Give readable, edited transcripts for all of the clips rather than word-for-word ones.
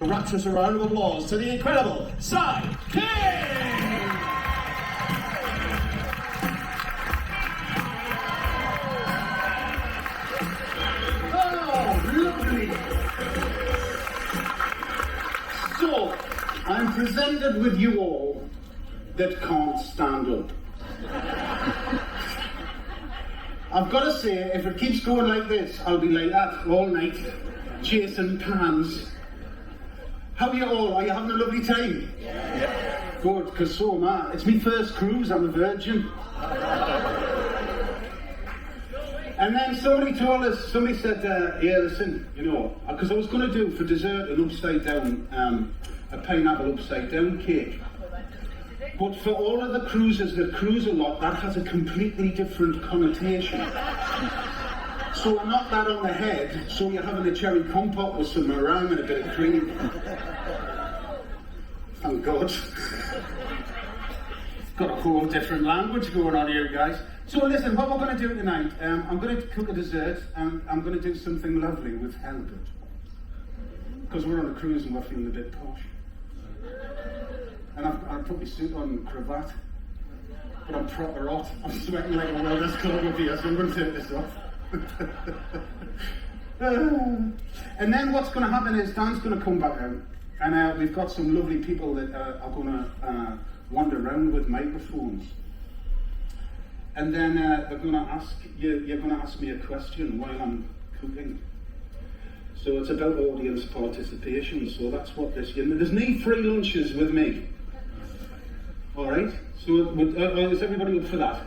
Rapturous round of applause to the incredible Cy King! Oh, lovely! So, I'm presented with you all that can't stand up. I've got to say, if it keeps going like this, I'll be like that all night, chasing pans. How are you all? Are you having a lovely time? Yeah. Good, because so am I. It's my first cruise, I'm a virgin. And then somebody said, yeah, listen, you know, because I was going to do for dessert an upside down, a pineapple upside down cake. But for all of the cruisers that cruise a lot, that has a completely different connotation. So I knocked that on the head, so you're having a cherry compote with some meringue and a bit of cream. Thank God. Got a whole different language going on here, guys. So listen, what we're going to do tonight, I'm going to cook a dessert, and I'm going to do something lovely with halibut. Because we're on a cruise and we're feeling a bit posh. And I've put my suit on and cravat, but I'm proper hot. I'm sweating like a welder's club up here, so I'm going to take this off. And then what's going to happen is Dan's going to come back out, and we've got some lovely people that are going to wander around with microphones. And then they're going to ask you're going to ask me a question while I'm cooking. So it's about audience participation. So that's what this. There's no free lunches with me. All right. So is everybody up for that?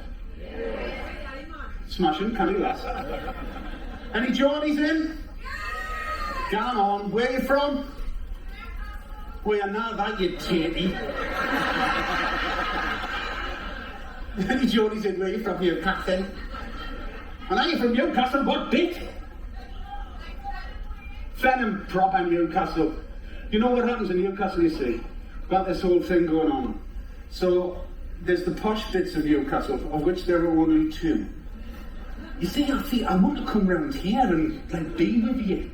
Smashing, canny lass. Any Geordies in? Come on, where are you from? Well, now that you tatey. Any Geordies in, where are you from, Newcastle? And are you from Newcastle? What bit? Fenham, proper Newcastle. You know what happens in Newcastle, you see? Got this whole thing going on. So, there's the posh bits of Newcastle, of which there are only two. You see, I want to come round here and like be with you.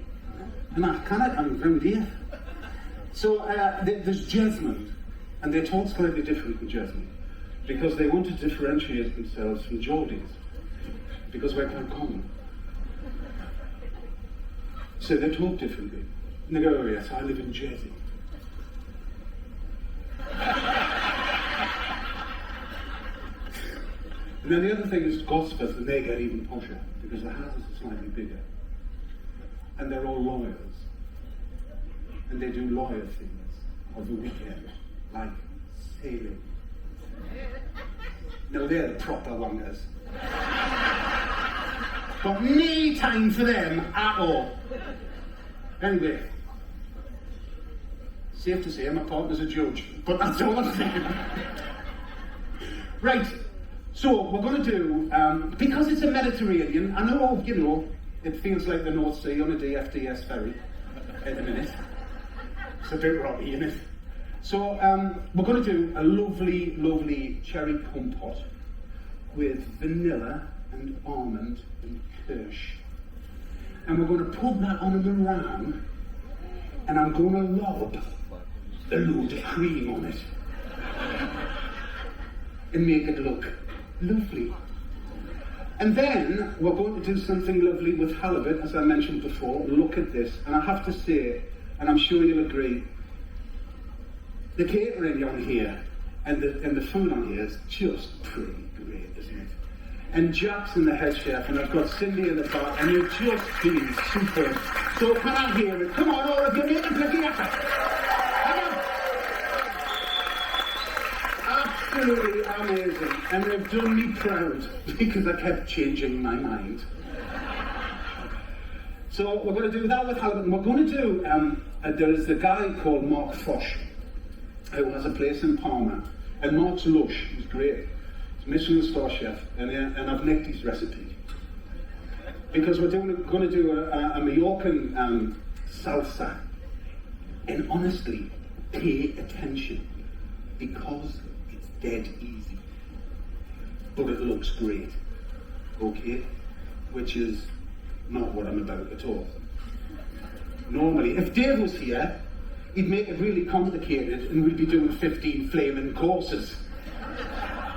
And I cannot, I'm round here. So there's Jesmond, and they're told slightly different from Jesmond, because they want to differentiate themselves from Geordies, because we're quite common. So they talk differently. And they go, oh yes, I live in Jersey. And then the other thing is Gosforth, and they get even posher, because the houses are slightly bigger. And they're all lawyers. And they do lawyer things of the weekend, like sailing. No, they're the proper wangers. Got no time for them at all. Anyway, safe to say my partner's a judge, but that's all I'm saying. Right. So we're going to do, because it's a Mediterranean, I know, you know, it feels like the North Sea on a DFDS ferry at the minute. It's a bit rocky, isn't it? So we're going to do a lovely, lovely cherry compote with vanilla and almond and kirsch. And we're going to put that on a meringue, and I'm going to lob a load of cream on it and make it look lovely. And then we're going to do something lovely with halibut, as I mentioned before. Look at this, and I have to say, and I'm sure you'll agree, the catering on here and the food on here is just pretty great, isn't it? And Jackson, the head chef, and I've got Cindy in the back, and you've just been superb. So can I hear it? Come on, all of you, make a bloody effort. Absolutely amazing, and they've done me proud because I kept changing my mind. So we're going to do that with halibut, and we're going to do, there is a guy called Mark Fosh who has a place in Parma, and Mark's lush, he's great. He's a Michelin star chef, and I've nicked his recipe. Because we're going to do a Mallorcan salsa, and honestly, pay attention, because it's dead easy, but it looks great, okay? Which is not what I'm about at all. Normally, if Dave was here, he'd make it really complicated and we'd be doing 15 flaming courses.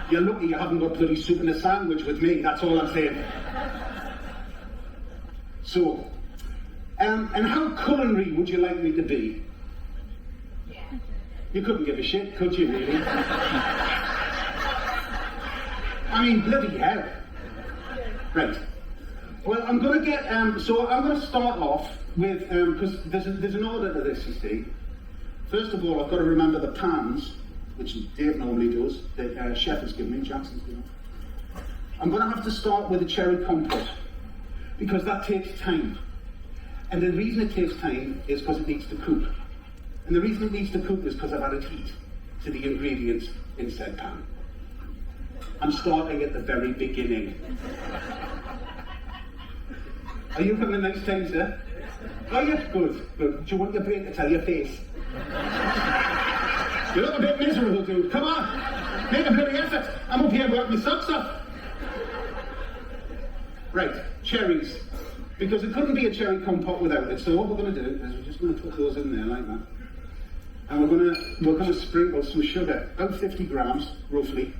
You're lucky you haven't got bloody soup and a sandwich with me, that's all I'm saying. So, and how culinary would you like me to be? Yeah. You couldn't give a shit, could you, really? I mean, bloody hell. Right. Well, I'm going to get, so I'm going to start off with, because there's an order to this, you see. First of all, I've got to remember the pans, which Dave normally does, the chef has given me, Jackson's given me. I'm going to have to start with a cherry compote, because that takes time. And the reason it takes time is because it needs to cook. And the reason it needs to cook is because I've added heat to the ingredients in said pan. I'm starting at the very beginning. Are you having a nice time, sir? Oh, yeah, good, good. Do you want your brain to tell your face? You look a bit miserable, dude. Come on, make a bloody effort. I'm up here working my socks off. Right, cherries. Because it couldn't be a cherry compote without it. So what we're going to do is we're just going to put those in there like that. And we're going to sprinkle some sugar, about 50 grams, roughly.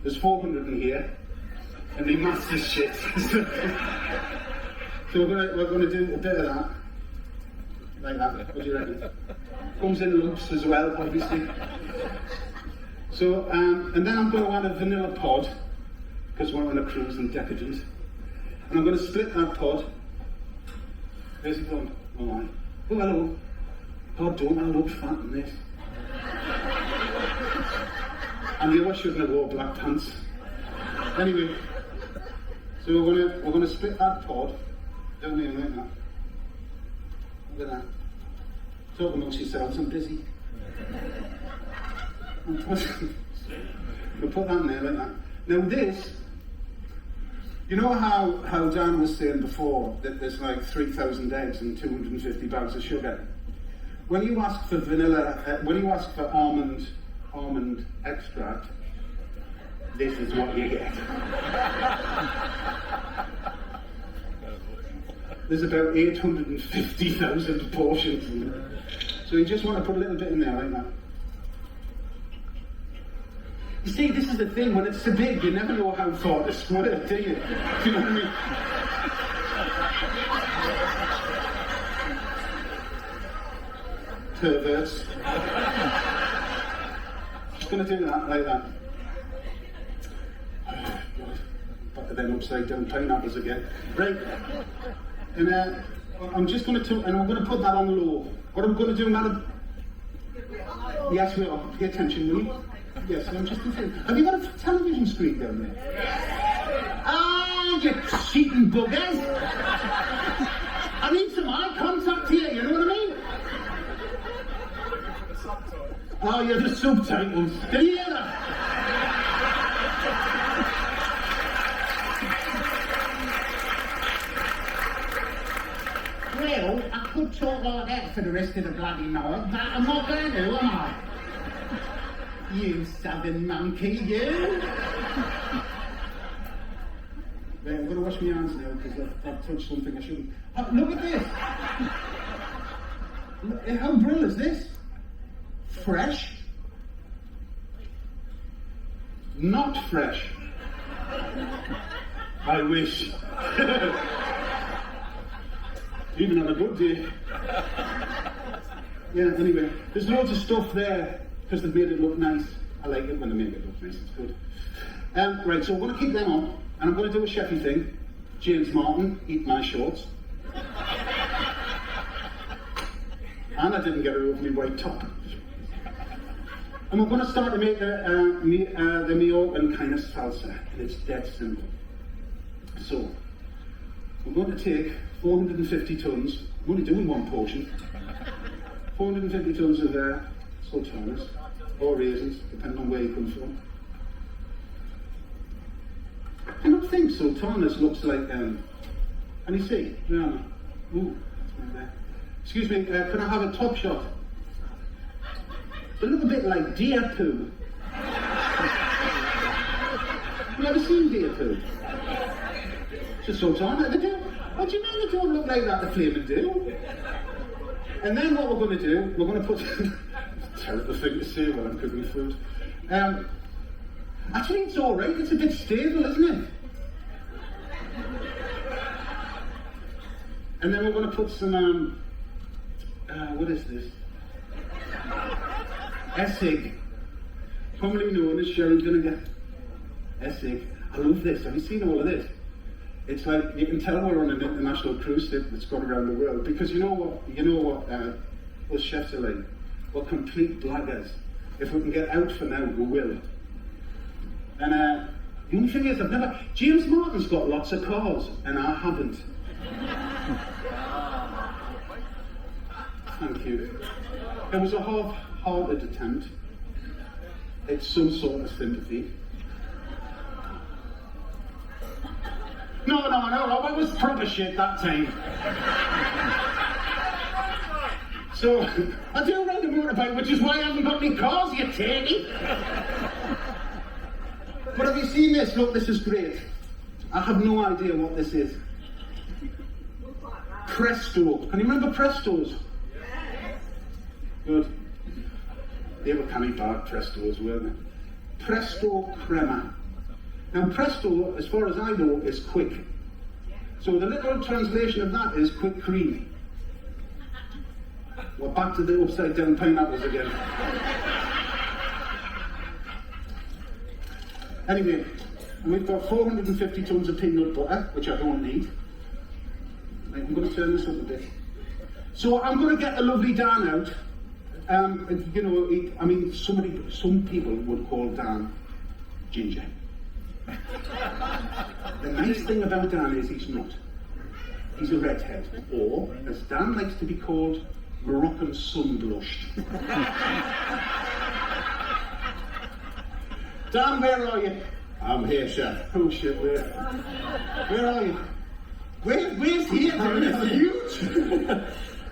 There's 400 in here, and the maths is shit. So we're going to do a bit of that, like that. What do you reckon? Comes in lumps as well, obviously. So, and then I'm going to add a vanilla pod, because we're on a cruise and decadent. And I'm going to split that pod. Where's it gone? Oh, right. Oh, hello. God, don't I look fat in this? And the other shouldn't have wore black pants. Anyway, so we're gonna split that pod down here like that. Look at that. Talk amongst yourselves, I'm busy. We'll put that in there like that. Now this, you know how Dan was saying before that there's like 3,000 eggs and 250 bags of sugar? When you ask for vanilla, when you ask for almond extract, this is what you get. There's about 850,000 portions in there. So you just want to put a little bit in there like that. You see, this is the thing, when it's so big, you never know how far to squirt, do you? Do you know what I mean? Perverts. Just going to do that, like that. Back to them upside down pineapples again. Right. And I'm just going to, and I'm going to put that on low. What I'm going to do, madam? Yes, we are. Pay attention, will you? Yes, I'm just thinking. Have you got a television screen down there? Yes. Ah, you cheating buggers! I need some eye contact here, you know what I mean? Oh, yeah, the subtitles. Can you hear that? Well, I could talk like that for the rest of the bloody night, but I'm not going to, am I? You southern monkey, you! Right, I'm going to wash my hands now because I've touched something I shouldn't. Oh, look at this! Look, how brilliant is this? Fresh? Not fresh. I wish. Even on a good day. Yeah, anyway, there's loads of stuff there because they've made it look nice. I like it when they make it look nice, it's good. Right, so I'm going to keep them on, and I'm going to do a chefy thing. James Martin, eat my shorts. And I didn't get a lovely white top. And we're going to start to make the Majorcan kind of salsa, and it's dead simple. So, we're going to take 450 tons, I'm only doing one portion, 450 tons of sultanas, or raisins, depending on where you come from. I don't think sultanas looks like, can you see? Rihanna? Ooh, that's right there. Excuse me, can I have a top shot? They look a bit like deer poo. Have you ever seen deer poo? It's a sultana, they do. What do you mean they don't look like that, the flaming do? And then what we're going to do, we're going to put... terrible thing to say while I'm cooking food. Actually, it's all right. It's a bit stable, isn't it? And then we're going to put some, what is this? Essig, commonly known as sherry vinegar. Essig. I love this. Have you seen all of this? It's like, you can tell we're on an international cruise ship that's gone around the world, because you know what us chefs are like? We're complete blaggers. If we can get out for now, we will. And the only thing is, James Martin's got lots of cars, and I haven't. Thank you. It was a half-hearted attempt. It's some sort of sympathy. No, it was proper shit that time. So, I do ride a motorbike, which is why I haven't got any cars, you turkey. But have you seen this? Look, this is great. I have no idea what this is. Presto. Can you remember Prestos? Yes. Good. They were canny bad Prestos, weren't they? Presto crema. Now, Presto, as far as I know, is quick. So the literal translation of that is quick cream. We're back to the upside down pineapples again. Anyway, we've got 450 tons of peanut butter, which I don't need. Right, I'm going to turn this up a bit. So I'm going to get the lovely Dan out. You know, I mean, some people would call Dan ginger. The nice thing about Dan is he's not. He's a redhead, or, as Dan likes to be called, Moroccan sun-blushed. Dan, where are you? I'm here, chef. Oh shit, where are you? Where's here? Dan? It's huge.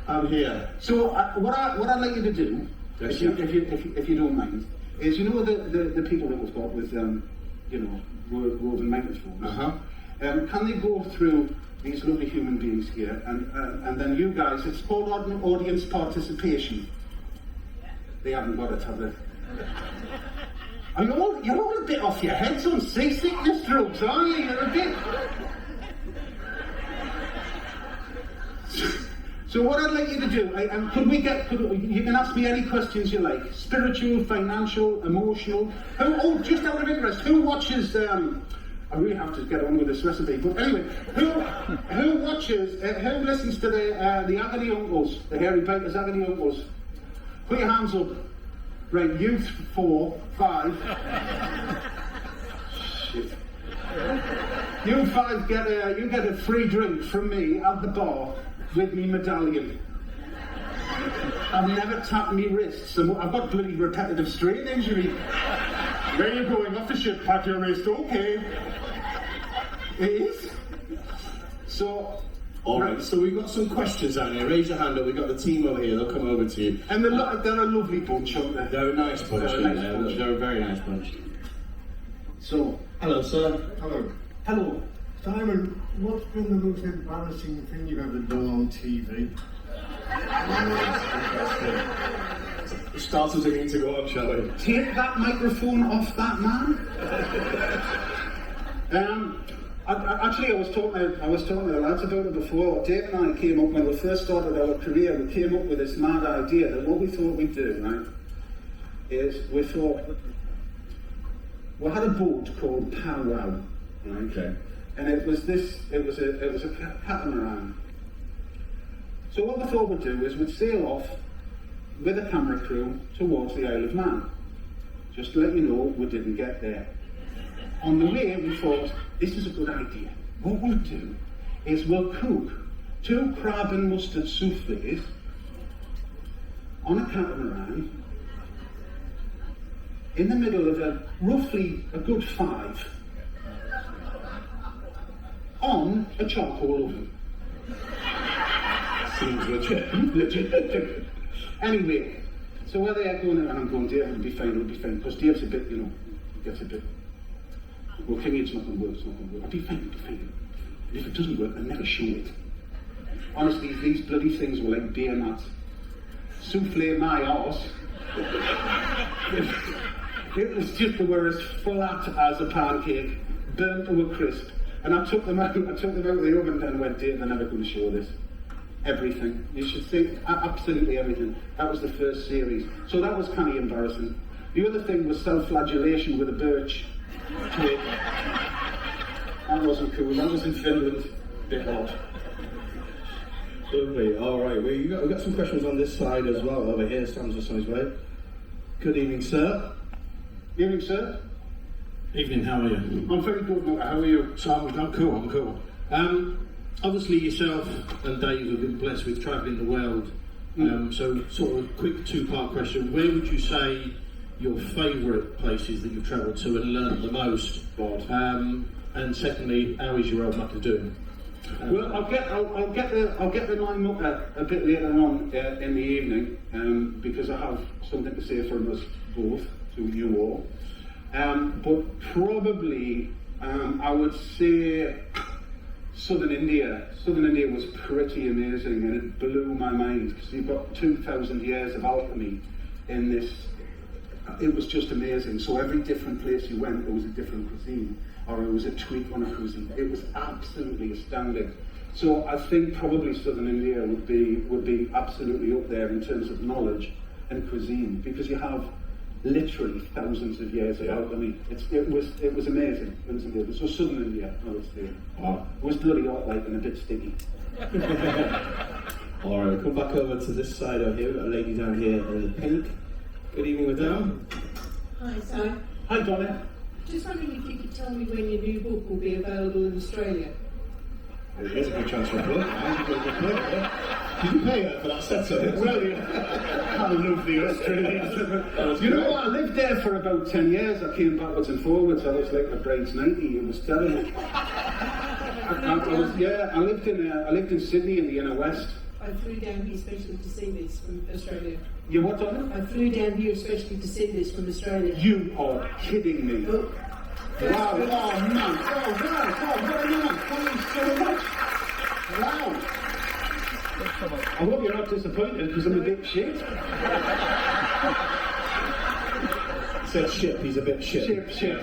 I'm here. So what I'd like you to do, yes, if you don't mind, is, you know, the people that we've got with you know, roving microphones. Can they go through these lovely human beings here, and then you guys, it's called audience participation. They haven't got it, have they? You're all a bit off your heads on seasickness drugs, are you? You're a bit... So what I'd like you to do, you can ask me any questions you like. Spiritual, financial, emotional. Just out of interest, who watches... I really have to get on with this recipe, but anyway, who watches, who listens to the Agony Uncles, the Hairy Bikers Agony Uncles? Put your hands up. Right, you 4, 5. Shit. You 5 get a free drink from me at the bar with me medallion. I've never tapped me wrists, and I've got bloody repetitive strain injury. Where are you going? Off the ship, pack your wrist, okay. It is. So, alright, so we've got some questions down here. Raise your hand up, we've got the team over here, they'll come over to you. And they're a lovely bunch, aren't they? They're a nice bunch, they're a very nice bunch. So, hello, sir. Hello. Hello. Simon, what's been the most embarrassing thing you've ever done on TV? Starters are going to go on, shall we? Take that microphone off that man. Actually, I was talking to the lads about it before. Dave and I came up, when we first started our career, we came up with this mad idea that what we thought we'd do, right, is we had a boat called Powwow, right? Okay. And it was a catamaran. So what we thought we'd do is we'd sail off with a camera crew towards the Isle of Man. Just to let you know, we didn't get there. On the way, we thought, this is a good idea. What we'll do is we'll cook 2 crab and mustard soufflés on a catamaran in the middle of roughly a good 5 on a charcoal oven. Seems legit. Anyway, so where they are going, and I'm going, Dave, it'll be fine, because Dave's a bit, you know, gets a bit, well, King, it's not going to work, I'll be fine. If it doesn't work, I'll never show it. Honestly, these bloody things were like beer mats. souffle my arse. It was just the worst, flat as a pancake, burnt to a crisp. And I took them out of the oven and went, Dave, they're never going to show this. Everything. You should see absolutely everything. That was the first series. So that was kind of embarrassing. The other thing was self-flagellation with a birch twig. That wasn't cool. That was in Finland. Bit odd. Lovely. All right. We've got some questions on this side as well. Over here, Sam's on his way. Good evening, sir. Evening, sir. Evening, how are you? I'm very good, mate. How are you? So I'm cool. Obviously yourself and Dave have been blessed with travelling the world. So sort of a quick two-part question. Where would you say your favourite places that you've travelled to and learned the most? And secondly, how is your old mucker doing? Well, I'll get the line up a bit later on in the evening because I have something to say from us both to you all. But probably I would say Southern India. Southern India was pretty amazing, and it blew my mind because you've got 2,000 years of alchemy in this. It was just amazing. So every different place you went, there was a different cuisine, or it was a tweak on a cuisine. It was absolutely astounding. So I think probably Southern India would be absolutely up there in terms of knowledge and cuisine, because you have literally thousands of years of alchemy. It was amazing. It was amazing. So Southern India, I would say. Wow. It was bloody hot, like, and a bit sticky. All right. We'll come back over to this side over here. We've got a lady down here in the pink. Good evening, madam. Hi, Sam. Hi, Donna. Just wondering if you could tell me when your new book will be available in Australia. Here's a good chance for a plug. Did you pay her for that setup? Well, I love the Australians. You know what? I lived there for about 10 years. I came backwards and forwards. I was like a Brain's 90. It was terrible. I lived in Sydney in the inner west. I flew down here especially to see this from Australia. You what, Donna? I flew down here especially to see this from Australia. You are kidding me. Look. Wow, oh man, thank you so much. Wow. I hope you're not disappointed because I'm a bit shit. He said ship, he's a bit shit. Shit.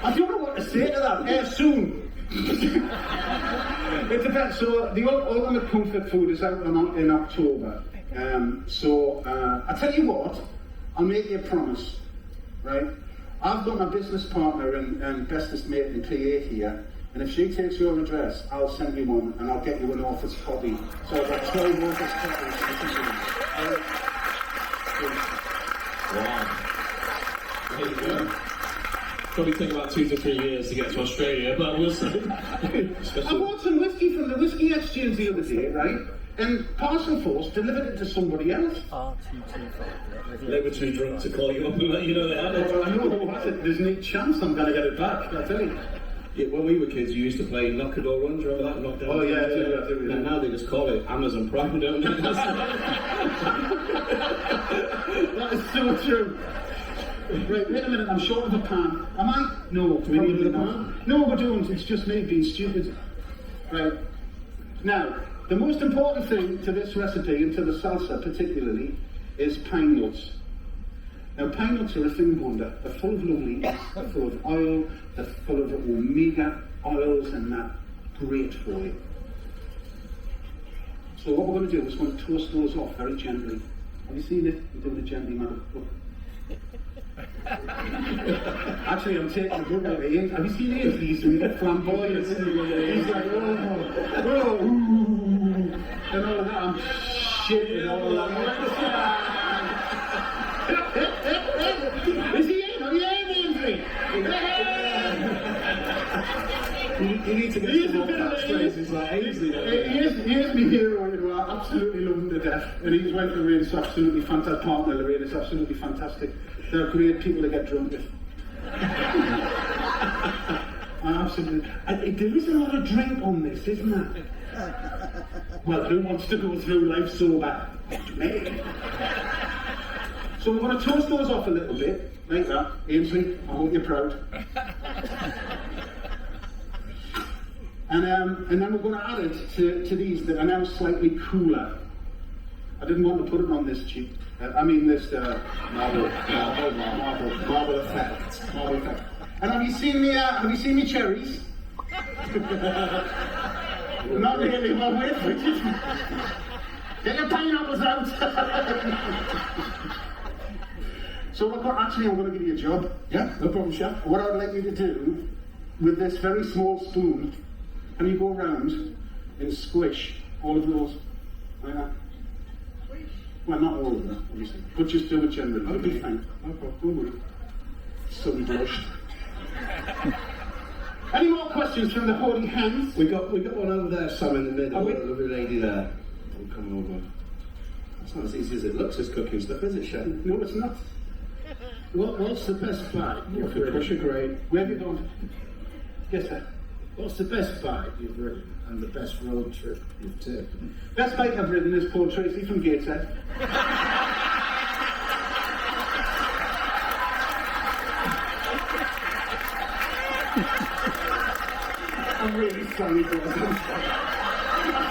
I don't know what to say to that. Soon. It depends. So the ultimate comfort food is out in October. I tell you what, I'll make you a promise, right? I've got my business partner and bestest mate in PA here, and if she takes your address, I'll send you one and I'll get you an office copy. So I've got 12 office copies. Wow. There you go. Probably take about 2 to 3 years to get to Australia, but we'll see. I bought some whiskey from the whiskey exchange the other day, right? And Parcel Force delivered it to somebody else. They were too drunk to call you up and let you know they had it. Well, I know, there's no chance I'm going to get it back, I tell you. Yeah, when we were kids, you used to play knock-a-door runs, remember that? Knockdown. Oh, yeah, I do. Now they just call it Amazon Prime, don't they? That is so true. Right, wait a minute, I'm short of a pan. Am I? No, Do we need a pan? No, we don't. It's just me being stupid. Right. Now, the most important thing to this recipe, and to the salsa particularly, is pine nuts. Now, pine nuts are a thing of wonder. They're full of loveliness, they're full of oil, they're full of omega oils, and they're great for you. So what we're going to do is we're going to toast those off very gently. Have you seen it? I'm doing it gently, madam. Look. Actually, I'm taking a good look at Ian. Have you seen Ian? He's really flamboyant. He's like, oh, ooh, and all of that. I'm shit and all of that. Is he in? Are you in, Ainsley? You need to get some more catchphrases like Ainsley. Here's my hero, you know, I absolutely love him to death. And his wife Lorraine's absolutely fantastic. Partner Lorraine is absolutely fantastic. They're great people to get drunk with. Absolutely. There is a lot of drink on this, isn't there? Well, who wants to go through life sober? Me. So we're going to toast those off a little bit, like that. Ainsley, I hope you're proud. And then we're going to add it to these that are now slightly cooler. I didn't want to put it on this cheap. This marble effect. Marble effect. And have you seen me cherries? Not really. Well, wait for it. Get your pineapples out. So I'm going to give you a job. Yeah, no problem, chef. What I'd like you to do with this very small spoon, and you go around and squish all of those like that. Well, not all of them, obviously, but just do it generally. It'll be fine. No problem. Don't worry. So we blushed. Any more questions from the holy hands? We got one over there, Sam, in the middle. Oh, A lovely lady there. We'll come over. It's not as easy as it looks, this cooking stuff, is it, chef? No, it's not. What's the best bite you've Good pressure written? grade. Where have you gone? Yes, sir. What's the best bite you've written and the best road trip you've taken? Best bite I've ridden is Paul Tracy from Gateshead. I'm really sorry, boys.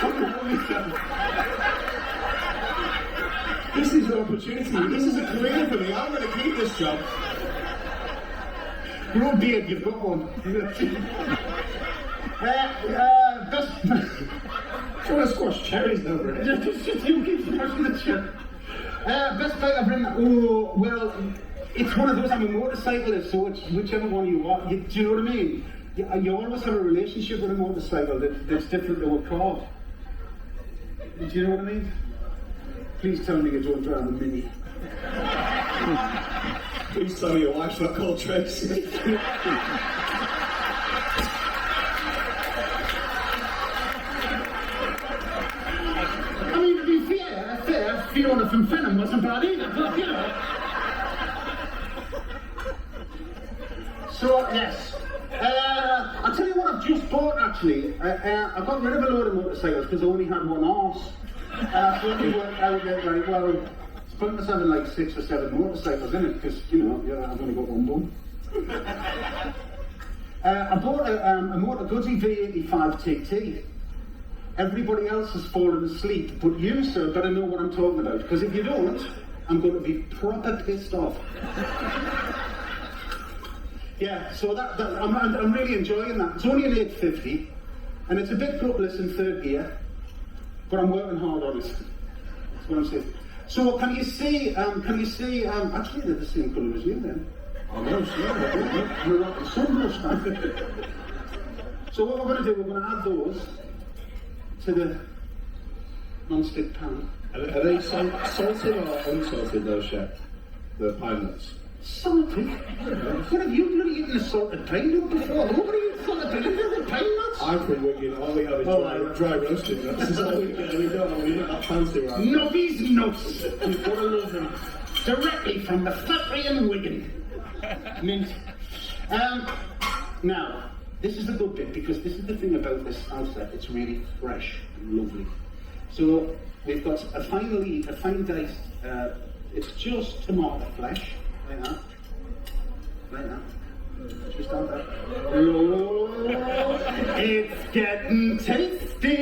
I'm really sorry. This is your opportunity. This is a career for me. I'm going to keep this job. Grow a beard, you've got one. Best... Trying to squash cherries over it. Just you keep smashing the chair. Best bike I've ridden. Oh, well, it's one of those. I'm a motorcyclist, so it's whichever one you want. Do you know what I mean? You always have a relationship with a motorcycle that's different to a car. Do you know what I mean? Please tell me you don't drive a Mini. Please tell me your wife's not called Tracy. I mean, to be fair, Fiona from Fenham wasn't bad either, but you know. So, yes. I'll tell you what I've just bought, actually. I got rid of a load of motorcycles because I only had one horse. And I thought it worked out that, right, well, it's pointless having like 6 or 7 motorcycles in it because, you know, I've only got one bum. I bought a Motor Guzzi V85 TT. Everybody else has fallen asleep, but you, sir, better know what I'm talking about, because if you don't, I'm going to be proper pissed off. Yeah, so I'm really enjoying that. It's only an 850, and it's a bit gutless in third gear, but I'm working hard on it. That's what I'm saying. So can you see, actually they're the same colour as you then. Oh no, sure. You're rocking sunblush now. So what we're going to do, we're going to add those to the non-stick pan. Are they salted or unsalted, those, chef? The pine nuts? Salted? What have you bloody eaten a salted pine nut before? Nobody eats salted pine nuts. I'm from Wigan. All we have is dry roasted nuts. This is all we get. We don't have fancy right. Nobby's nuts. You've got to love them. Directly from the factory in Wigan. Mint. Now, this is the good bit, because this is the thing about this salsa. It's really fresh and lovely. So we've got a fine diced. It's just tomato flesh, like that. Just like that. Oh, it's getting tasty.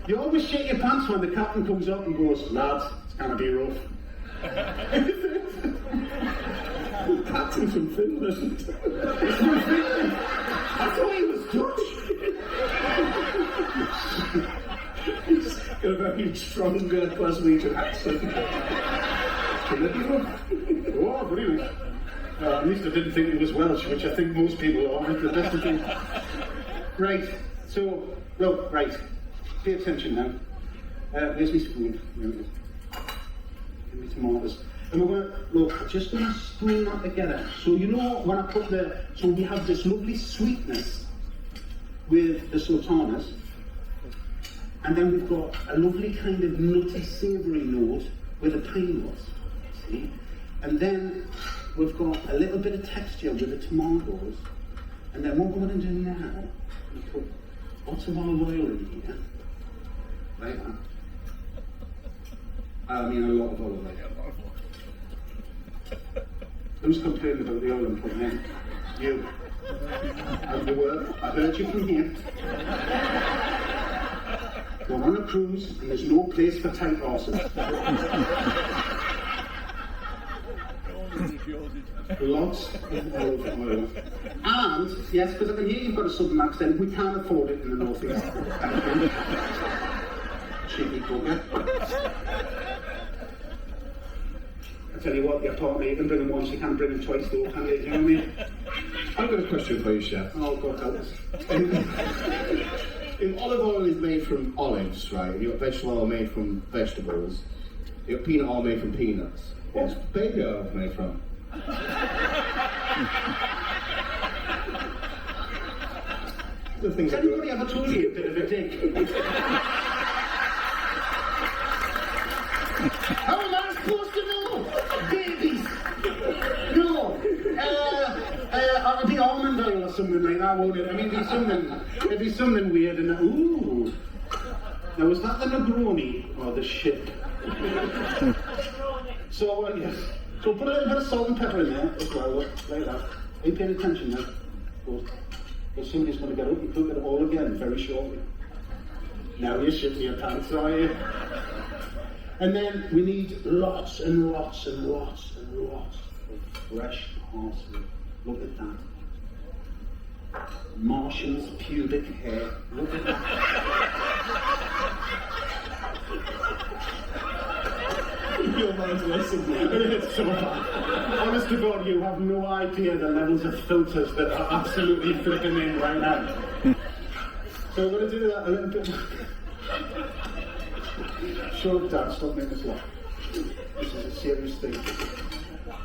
You always shake your pants when the captain comes up and goes, lads, it's gonna be rough. Captain from Finland. It's from Finland. I thought he was Dutch. He's got a very strong Glaswegian accent. Oh, really? At least I didn't think it was Welsh, which I think most people are. The best of things. Right. So, look, right. Pay attention now. Where's my spoon? Give me tomatoes. And we're just going to spoon that together. So you know when I put so we have this lovely sweetness with the sultanas, and then we've got a lovely kind of nutty, savoury note with the pine nuts, see? And then we've got a little bit of texture with the tomatoes, and then what we're going to do now, we put lots of olive oil in here, like that. I mean a lot of olive oil. Who's complaining about the oil I'm putting in? You. And they were, I heard you from here. We're on a cruise and there's no place for tight horses. Lots of olive oil. And, yes, because I can hear you've got a southern accent, we can't afford it in the northeast. Cheeky bugger. I tell you what, your partner, you can bring him once, you can't bring him twice though, can you? Do you know what I mean? I've got a question for you, Chef. Oh, God help us. If olive oil is made from olives, right, and you've got vegetable oil made from vegetables, you've got peanut oil made from peanuts, what's baby oil made from? The things Has anybody ever told you a bit of a dick? How am I supposed to know? Babies! No! It'll be almond oil or something like that, won't it? I mean, it'd be something weird and ooh! Now, was that the Negroni or the ship? So, yes. So put a little bit of salt and pepper in there as well, like that. Are you paying attention now? Because somebody's going to get up and cook it all again very shortly. Now you're shitting your pants, are you? And then we need lots and lots and lots and lots of fresh parsley. Look at that. Martian's pubic hair. Look at that. Your mind's lesson, man. It's so bad. Honest to God, you have no idea the levels of filters that are absolutely flipping in right now. So we're going to do that a little bit. Shut up, Dad, stop making us laugh. This is a serious thing.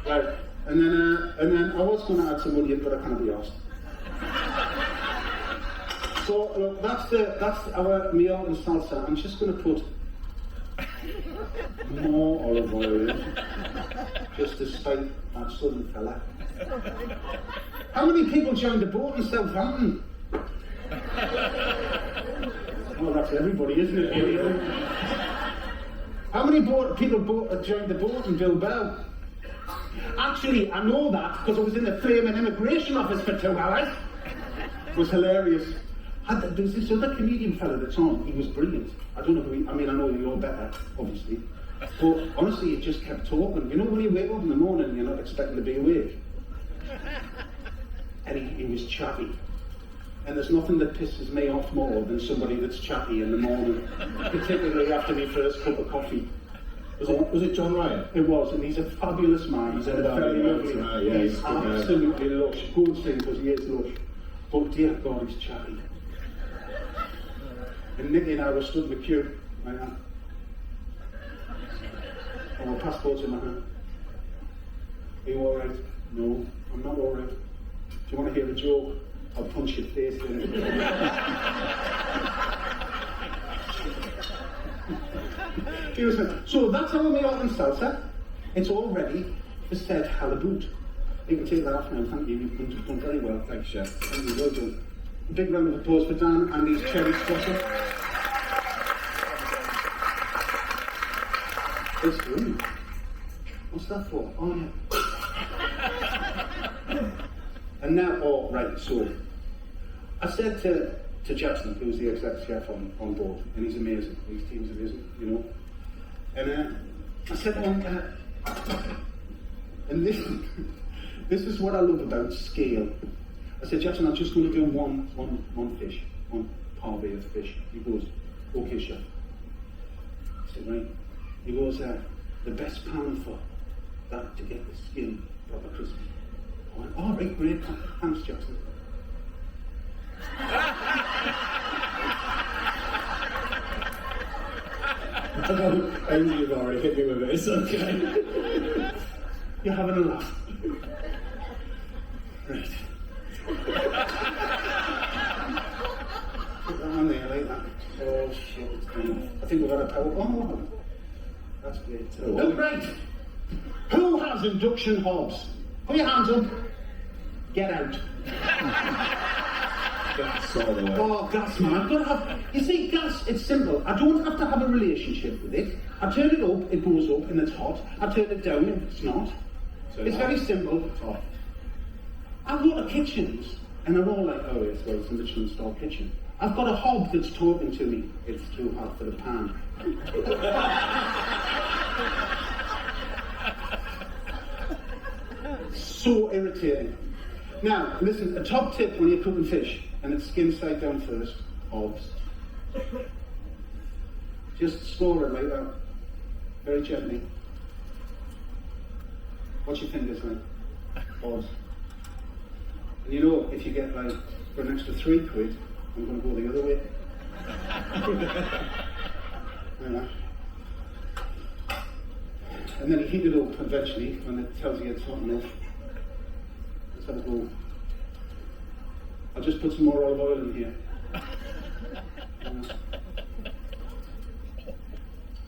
Right, and then I was going to add some onion, but I can't be asked. So look, that's our meal and salsa. I'm just going to put more olive oil in, just to spite that southern fella. How many people joined the boat in Southampton? Well, that's everybody, isn't it? Really? How many people joined the boat in Bilbao? Actually, I know that because I was in the flaming immigration office for 2 hours. It was hilarious. There's this other comedian fella that's on, he was brilliant. I don't know who I know you're better, obviously. But honestly, he just kept talking. You know when you wake up in the morning and you're not expecting to be awake? And he was chatty. And there's nothing that pisses me off more than somebody that's chatty in the morning, particularly after my first cup of coffee. Was it John Ryan? It was, and he's a fabulous man. He's a very lovely man. Yeah, he's absolutely lush. Good thing because he is lush. But dear God, he's chatty. And Nicky and I were stood in the queue, like that. And our passports in my hand. Are you alright? No, I'm not alright. Do you want to hear a joke? I'll punch your face in. So that's our meal and salsa. It's all ready for said halibut. You can take that off now, thank you. You've done very well. Thanks, Chef. Thank you, well done. A big round of applause for Dan and his cherry squasher. It's good. What's that for? Oh, yeah. And now, oh, right, so I said to Jackson, who's the exec chef on board, and he's amazing. His team's amazing, you know. And I said, and this is what I love about scale. I said, Jackson, I'm just going to do one fish, one parve of fish. He goes, okay, chef. I said, right. He goes, the best pan for that to get the skin proper crispy. I went, all right, great, thanks, Jackson. I know you've already hit me with it, it's okay. You're having a laugh. Right. Put that on there like that. Oh shit, it's done. I think we've got a power. Oh, that's great. Oh, right. Who has induction hobs? Put your hands up. Get out. That's all the way. Oh, gas, man. I've got to have. You see, gas, it's simple. I don't have to have a relationship with it. I turn it up, it goes up, and it's hot. I turn it down, if it's not. So It's very simple. Hot. I go to kitchens And they're all like, oh yes, well it's a Michelin star kitchen. I've got a hob that's talking to me. It's too hot for the pan. So irritating. Now, listen, a top tip when you're cooking fish, and it's skin side down first, hobs. Just score it like that, very gently. Watch your fingers like, hobs. And you know, if you get like, for an extra £3, I'm going to go the other way. Yeah. And then you heat it up eventually when it tells you it's hot enough. Let's have a go. I'll just put some more olive oil in here.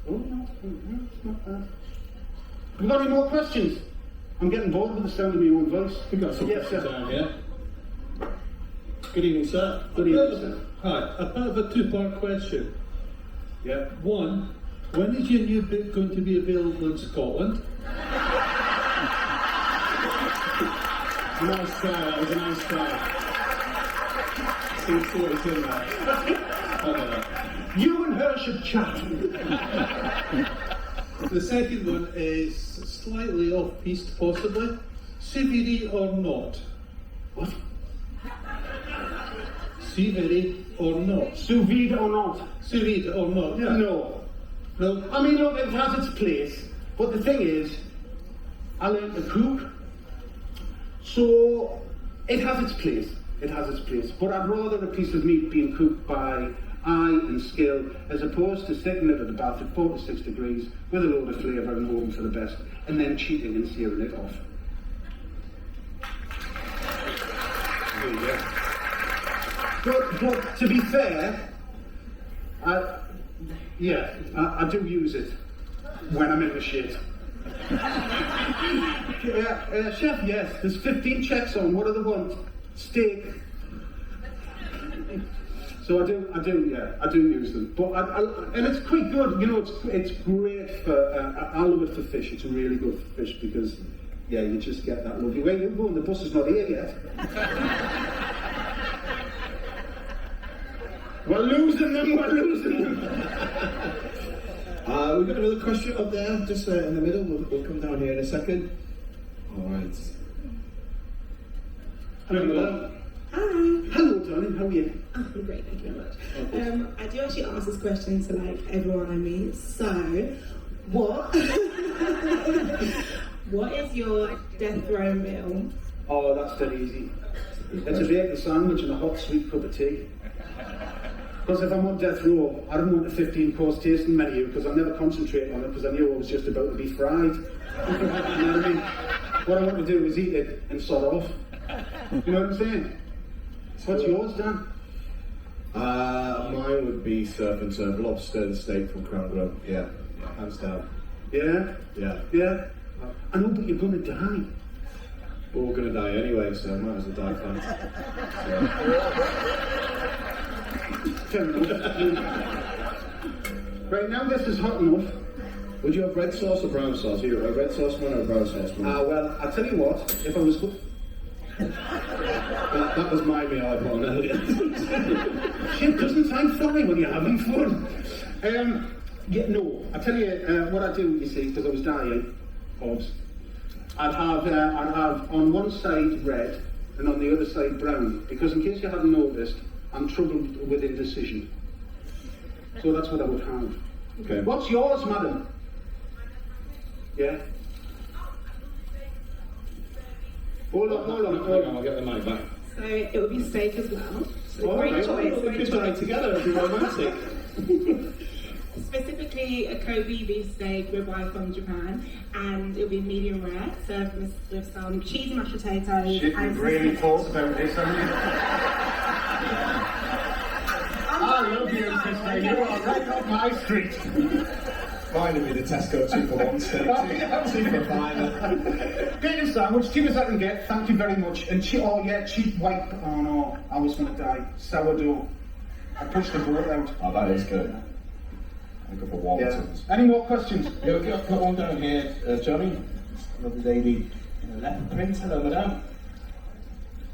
Oh, no, it's not bad. Have you got any more questions? I'm getting bored with the sound of my own voice. We've got some Yes, questions sir. down here. Good evening, sir. Good evening, sir. Hi, a bit of a two-part question. Yeah. One, when is your new book going to be available in Scotland? Nice try, that was a nice try. See what it's in there. You and her should chat. The second one is slightly off-piste, possibly. CVD or not? What? CVD or not? Sous vide or not? Sous vide or not? Yeah. No. No. I mean, look, it has its place, but the thing is, I learned to cook, so it has its place. It has its place. But I'd rather a piece of meat being cooked by eye and skill, as opposed to sticking it at the bath at 4 to 6 degrees with a load of flavour and hoping for the best, and then cheating and searing it off. There you go. But to be fair, I do use it when I'm in the shit. Chef, yes, there's 15 checks on. What do they want? Steak. So I do use them. But and it's quite good. You know, it's great for. I love it for fish. It's really good for fish because, yeah, you just get that lovely. Where you going? The bus is not here yet. We're losing them. We've got another question up there, just in the middle. We'll come down here in a second. All right. Hello. Hi. Hello, darling. How are you? I'm great, thank you very much. I do actually ask this question to like everyone I meet. So, what is your death row meal? Oh, that's dead easy. It's a bacon sandwich and a hot sweet cup of tea. Because if I'm on death row, I don't want a 15-course tasting menu because I'll never concentrate on it because I knew I was just about to be fried. You know what I mean? What I want to do is eat it and sod off. You know what I'm saying? What's yours, Dan? Mine would be surf and turf, lobster and steak from Crown Grub. Yeah, hands down. Yeah? Yeah. Yeah? I know, but you're going to die. We're all going to die anyway, so might as well die fast. Fair enough. Right, now this is hot enough. Would you have red sauce or brown sauce? Are you a red sauce man or a brown sauce man? Well, I'll tell you what, if I was... That was my meal I put on earlier. Shit doesn't sound funny when you're having fun. Yeah, no, I tell you what I do, you see, because I was dying, Hobbs. I'd have on one side red and on the other side brown, because in case you hadn't noticed, I'm troubled with indecision. So that's what I would have. Okay. What's yours, madam? Yeah? Hold on. I'll get the mic back. So it would be steak as well. So Oh, great okay. choice. We Great could die choice. together and be romantic. Specifically a Kobe beef steak ribeye from Japan, and it'll be medium rare, served with some cheesy mashed potatoes. Shit, and you've really some thought about this, haven't you? I love you, sister. You are right up my street. Finally, the Tesco 2 for 1 steak. 2 for 5. Bacon sandwich, cheap as I can get, thank you very much. And cheap white, oh no, I was going to die. Sourdough. I pushed the boat out. Oh, that is good. I go for Yeah. Waltons. Any more questions? Yeah, I've got one down here, Johnny. Lovely lady in the left print. Hello, madam.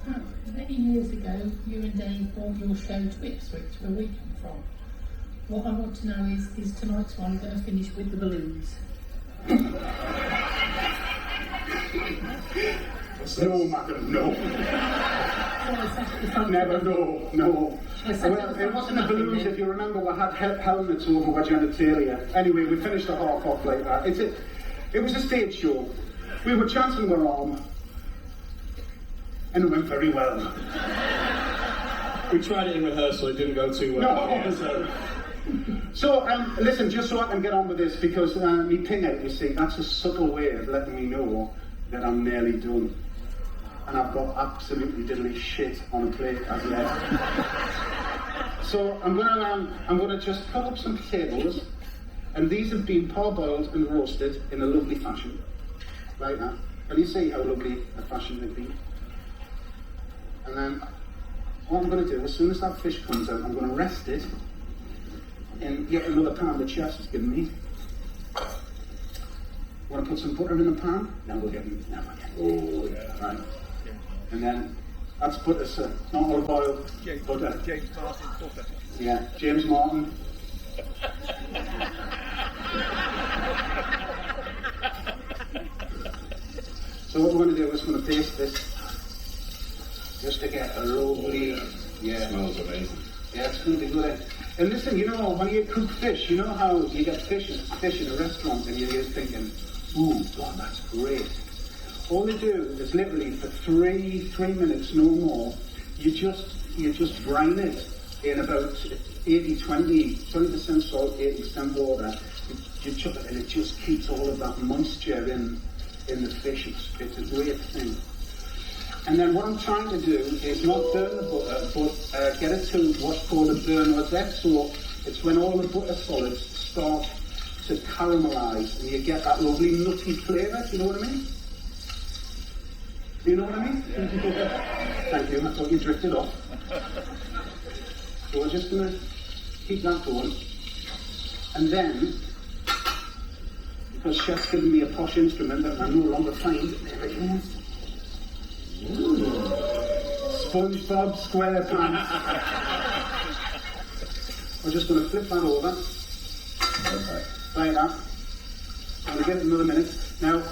Many years ago, you and Dave brought your show to Ipswich, where we come from. What I want to know is tonight's one going to finish with the balloons? No, madam, no. Never, no. Well, it wasn't the balloons, if you remember, we had helmets over what you had to tell you. Anyway, we finished the half off like that. It was a stage show. We were chancing our arm, and it went very well. We tried it in rehearsal, it didn't go too well. No. So, listen, just so I can get on with this, because me ping out, you see, that's a subtle way of letting me know that I'm nearly done. And I've got absolutely diddly shit on a plate as yet. So I'm gonna just cut up some potatoes, and these have been parboiled and roasted in a lovely fashion. Right now. Can you see how lovely a fashion they've been? And then what I'm gonna do, as soon as that fish comes out, I'm gonna rest it in yet another pan the chef has given me. Want to put some butter in the pan? Now we're getting, oh yeah, right. And then that's butter, sir. Not olive oil, butter. James Martin butter. Yeah, James Martin. So what we're going to do is we're going to baste this just to get a lovely, It smells amazing. yeah, it's going to be good. And listen, you know, when you cook fish, you know how you get fish in a restaurant and you're just thinking, ooh, God, that's great. All they do is literally for three minutes, no more, you just brine it in about 20% salt, 80% water. You chop it and it just keeps all of that moisture in the fish. It's a great thing. And then what I'm trying to do is not burn the butter, but get it to what's called a burn rosette. So it's when all the butter solids start to caramelise and you get that lovely nutty flavour. Do you know what I mean? Do you know what I mean? Yeah. Thank you. I thought you drifted off. So we're just going to keep that going. And then, because Chef's given me a posh instrument that I'm no longer playing, there it is. SpongeBob SquarePants. We're just going to flip that over. Okay. Like that. I'm going to give it another minute. Now,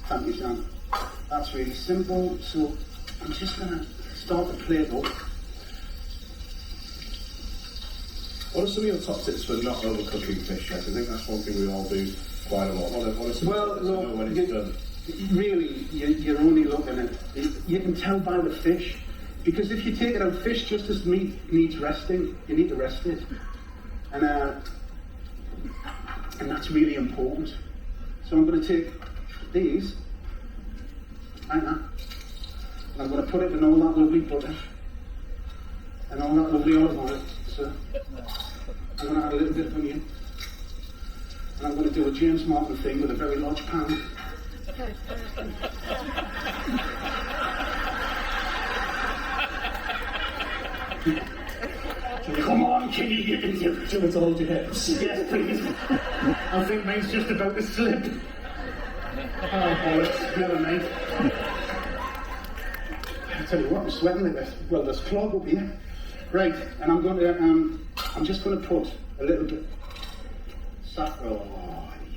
thank you, Sam. That's really simple. So I'm just going to start the plate up. What are some of your top tips for not overcooking fish, Chef? I think that's one thing we all do quite a lot. What are some tips to know when it's done? Really, you're only looking at, you can tell by the fish, because if you take it out, fish just as meat needs resting, you need to rest it, and that's really important. So I'm going to take these, like that, and I'm going to put it in all that lovely butter, and all that lovely olive oil, so I'm going to add a little bit of onion, and I'm going to do a James Martin thing with a very large pan. Come on, Kitty, you can do it. Do it to hold your hips. Yes, please. I think mine's just about to slip. Oh, bollocks. Never mind. I tell you what, I'm sweating like this. Well, there's clog up here. Right, and I'm going to, I'm just going to put a little bit saffron.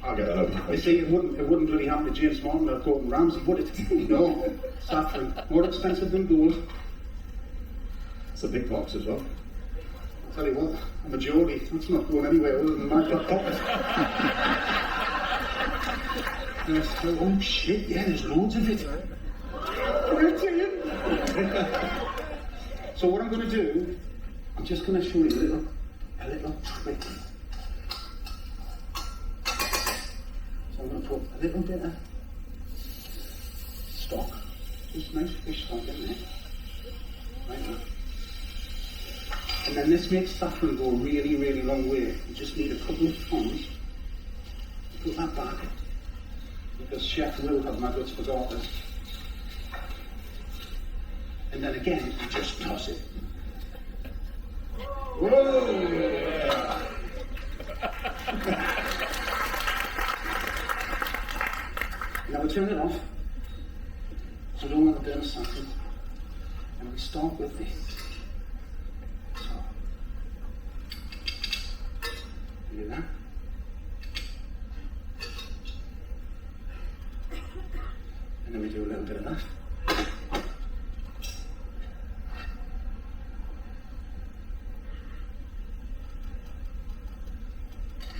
I'll get that over. You see, it wouldn't really happen to James Martin or Gordon Ramsay, would it? No, saffron. More expensive than gold. It's a big box as well. I'll tell you what, I'm a Geordie. That's not going anywhere other than my back pocket. Oh shit, yeah, there's loads of it. So what I'm going to do, I'm just going to show you a little trick. So I'm going to put a little bit of stock, just nice fish stock in there, like that. And then this makes saffron go really, really long way. You just need a couple of tongs to put that back, because Chef will have my guts for daughters. And then again, you just toss it. Whoa! Now we turn it off. So I don't want to burn Do that. And then we do a little bit of that.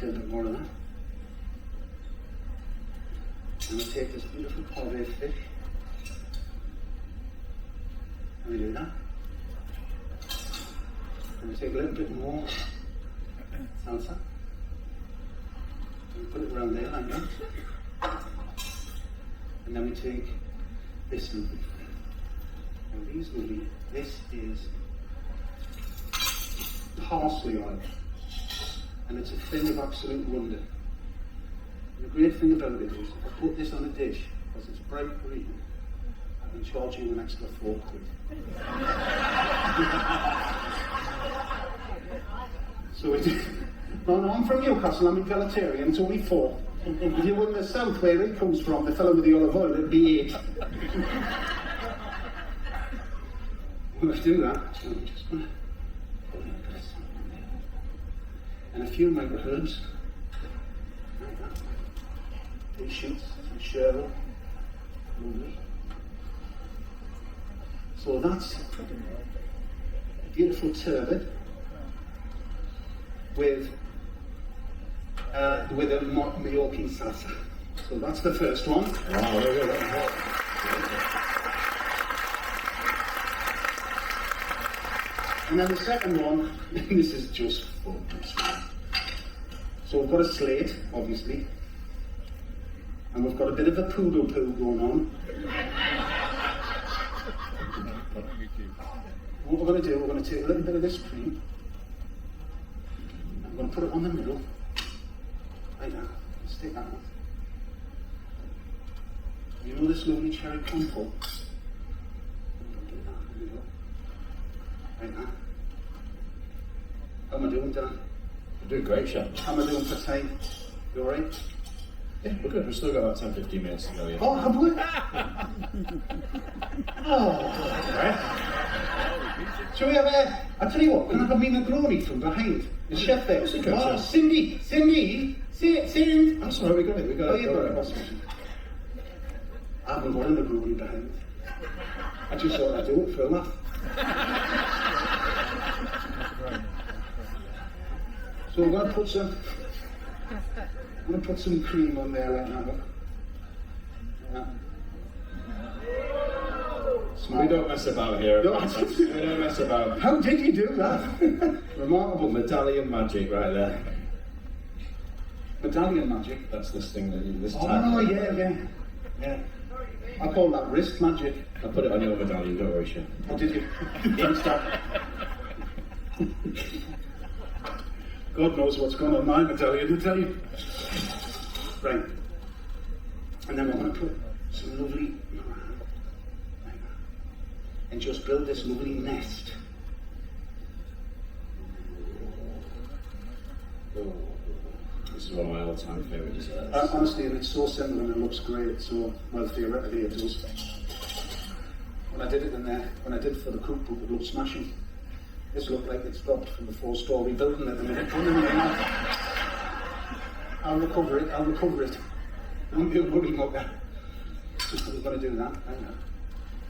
A little bit more of that. And we take this beautiful Pave fish. And we do that. And we take a little bit more salsa. And we put it around there like that. And then we take this lovely thing. And these lovely, this is parsley oil. And it's a thing of absolute wonder. And the great thing about it is, if I put this on a dish, because it's bright green, I can charge you an extra £4. So we do. No, I'm from Newcastle, I'm egalitarian, it's only 4. If you were in the south where it comes from, the fellow with the olive oil, it'd be 8. Let's do that. So I'm just going to put a little bit of salt on there. And a few micro herbs. Like that. These shoots, some chervil. Lovely. So that's a beautiful turbot with a Mallorquin salsa. So that's the first one. Wow, And then the second one, this is just fun. So we've got a slate, obviously, and we've got a bit of a poodle poo going on. What we're going to do, we're going to take a little bit of this cream, and we're going to put it on the middle, like that. Let's take that one. You know this lovely cherry comfort? Like that. How am I doing, Dan? You're doing great, Chef. How am I doing for time? You alright? Yeah, we're good. We've still got about 10-15 minutes to go, yeah. Oh, have we? Oh, right. Shall we have a... I tell you what, can I have a mean Negroni from behind? The chef there. Oh, Cindy! Cindy! Cindy! That's all right, we got it. We got Oh, it. you got it. I haven't got a Negroni behind. I just thought I'd do it for a laugh. So I'm going to put some cream on there like that. Look. Yeah. We don't mess about here. No, we don't mess about. How did you do that? Remarkable. Medallion magic right there. Medallion magic. That's this thing that you, this tag. Oh, yeah. I call that wrist magic. I put it on your medallion, don't worry, Chef. Oh, did you? Thanks, Dad. God knows what's going on my medallion, I tell you. Right. And then we're going to put some lovely meringue like that. And just build this lovely nest. This is one of my all-time favourite desserts. Honestly, and it's so simple and it looks great, so, well, theoretically it does. When I did it in there, when I did it for the cookbook, it looked smashing. This looked like it's dropped from the 4-story building at the minute. I'll recover it. Don't be a worry about that. Just we're going to do that right now.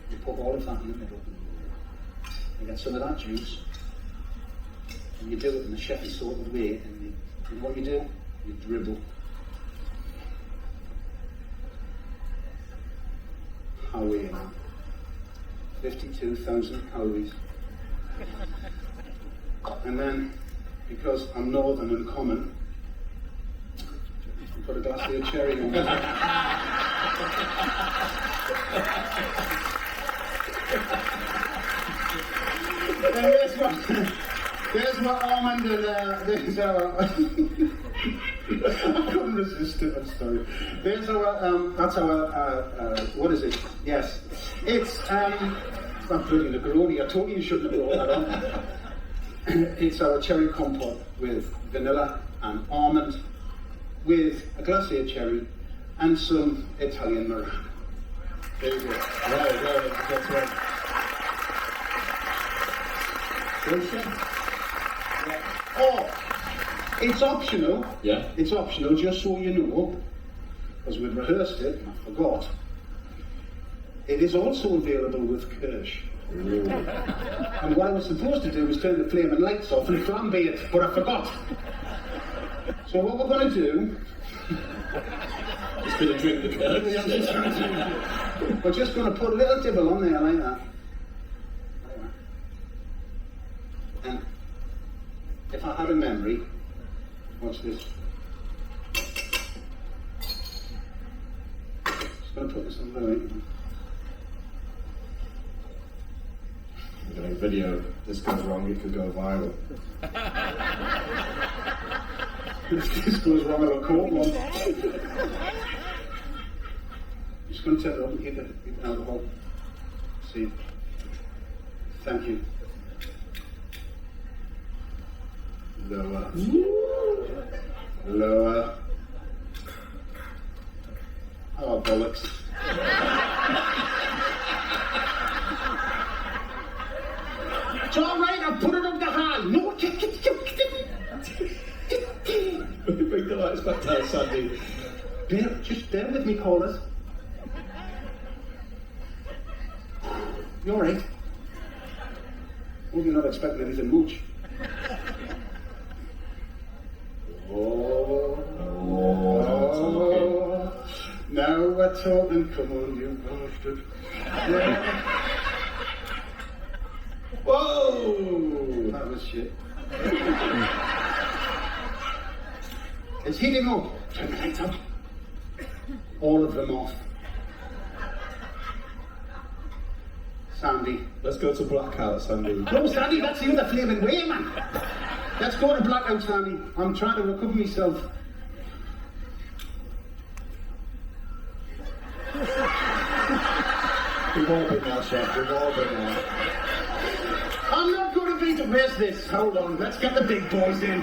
You put all of that in the middle. You get some of that juice. And you do it in a chefy sort of way. And what you do, you dribble. How are we now? 52,000 calories. And then, because I'm northern and common, I've got a glass of cherry on there. There's my almond and there's our... I couldn't resist it, I'm sorry. There's our, that's our, what is it? Yes. It's not bloody Negroni, I told you shouldn't have brought that on. It's our cherry compote with vanilla and almond, with a glacier cherry and some Italian meringue. There you go. Right, that's right. Oh, It's optional. Yeah. It's optional, just so you know, because we'd rehearsed it and I forgot. It is also available with Kirsch. And what I was supposed to do was turn the flaming lights off and flambe it, but I forgot. So what we're going to do... Just going to drink the Kirsch. We're just going to put a little dibble on there like that. And if I had a memory, watch this. Just going to put this on the right. We're doing a video. This goes wrong, it could go viral. This goes wrong, I'll caught one. Just going to turn it up and keep the alcohol. See. Thank you. Lower. Lower. Oh, bollocks. It's all right, I'll put it up the high. No, Bring the lights back down, Sandy. just bear with me, callers. You all right? Hope you're not expecting anything much. Oh, now we're talking. Come on, you bastard. Yeah. Whoa, that was shit. It's heating up. Turn the lights up. All of them off. Sandy. Let's go to blackout, Sandy. No, Sandy, that's the other flaming way, man. Let's go to blackout, Sandy. I'm trying to recover myself. We've all been there, Chef. We've all been there. I'm not going to be the rest this. Hold on, let's get the big boys in.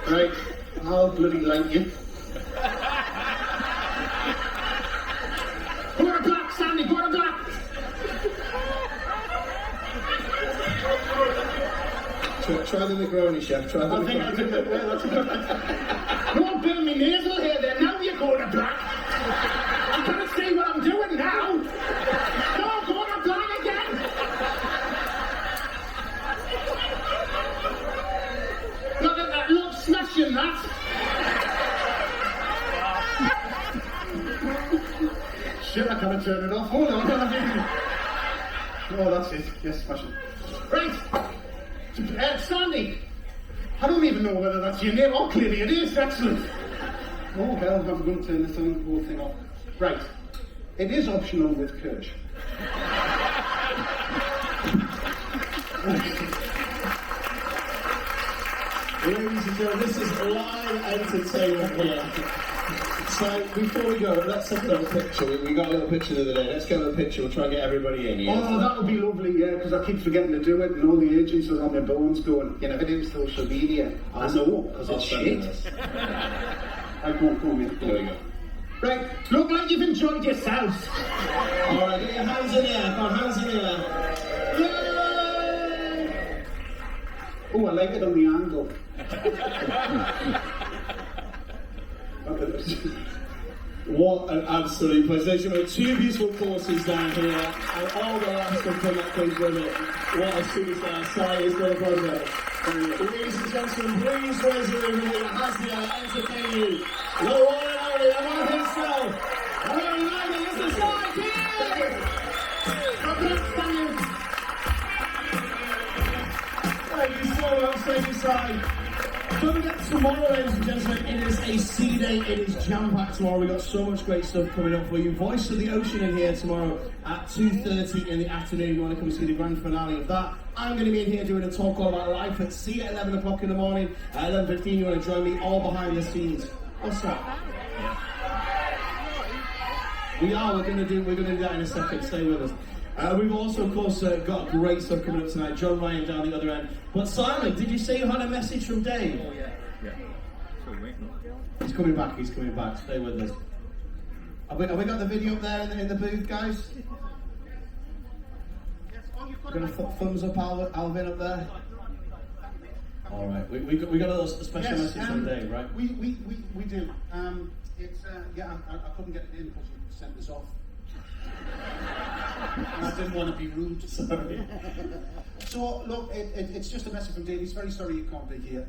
Right, I'll bloody light you. Go to black, Sandy, go to black. Try the Negroni, Chef. Try the I think I Negroni. took that well, that's a good one. Don't burn me nasal hair there, now you're going to black. I can't see what I'm doing now. No, go to black again. Look at that, look, smashing that. Shit, I can't turn it off. Hold on, oh, that's it. Yes, smashing. Right. Sandy, I don't even know whether that's your name. Oh, clearly it is. Excellent. Oh, hell, I'm going to turn this whole thing off. Right. It is optional with Kirsch. Ladies and gentlemen, this is live entertainment here. So, before we go, let's take a little picture. We got a little picture the other day. Let's get a little picture. We'll try and get everybody in here. Oh, that would be lovely, yeah, because I keep forgetting to do it, and all the agents are on their bones going, you never do social media. I know, because it's shit. I can't come in. There we go. Right, look like you've enjoyed yourselves. Alright, get your hands in the air. Come on, hands in the air. Yay! Oh, I like it on the angle. What an absolute pleasure. Ladies and gentlemen, two beautiful courses down here, and all the last of them that comes with it. What a superstar. Sorry, it's been a pleasure. Ladies and gentlemen, please raise your room and has the entertain you. The one and only, the man himself. Hello, United, Mr. Side. Thank you so much, thank you, Side. Don't forget tomorrow, ladies and gentlemen, it is a sea day, it is jam-packed tomorrow. We've got so much great stuff coming up for you. Voice of the Ocean in here tomorrow at 2:30 in the afternoon. If you want to come and see the grand finale of that. I'm going to be in here doing a talk all about life at sea at 11 o'clock in the morning. At 11:15, you want to join me all behind the scenes. What's that? We're going to do that in a second. Stay with us. We've also, of course, got great stuff coming up tonight. John Ryan down the other end. But Simon, did you say you had a message from Dave? Oh, yeah. He's coming back. Stay with us. Have we got the video up there in the booth, guys? We're going to thumbs up Alvin up there. Oh, All right, we got a special message from Dave, right? We do. It's I couldn't get it in because you sent this off. And I didn't want to be rude. Sorry. So look, it's just a message from Dave. He's very sorry you can't be here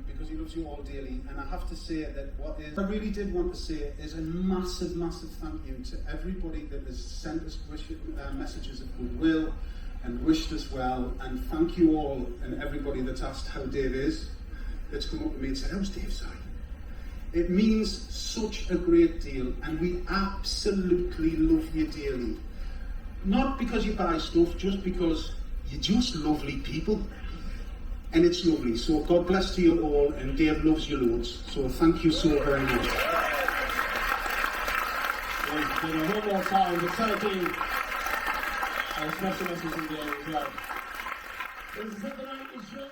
because he loves you all dearly. And I have to say that I really did want to say is a massive, massive thank you to everybody that has sent us messages of goodwill and wished us well. And thank you all and everybody that's asked how Dave is. That's come up to me and said, "How's Dave, Si?" It means such a great deal, and we absolutely love you dearly. Not because you buy stuff, just because you're just lovely people. And it's lovely. So God bless to you all, and Dave loves you loads. So thank you so very much. One more time, the taking a special message from Dave as well. Ladies and gentlemen, it's your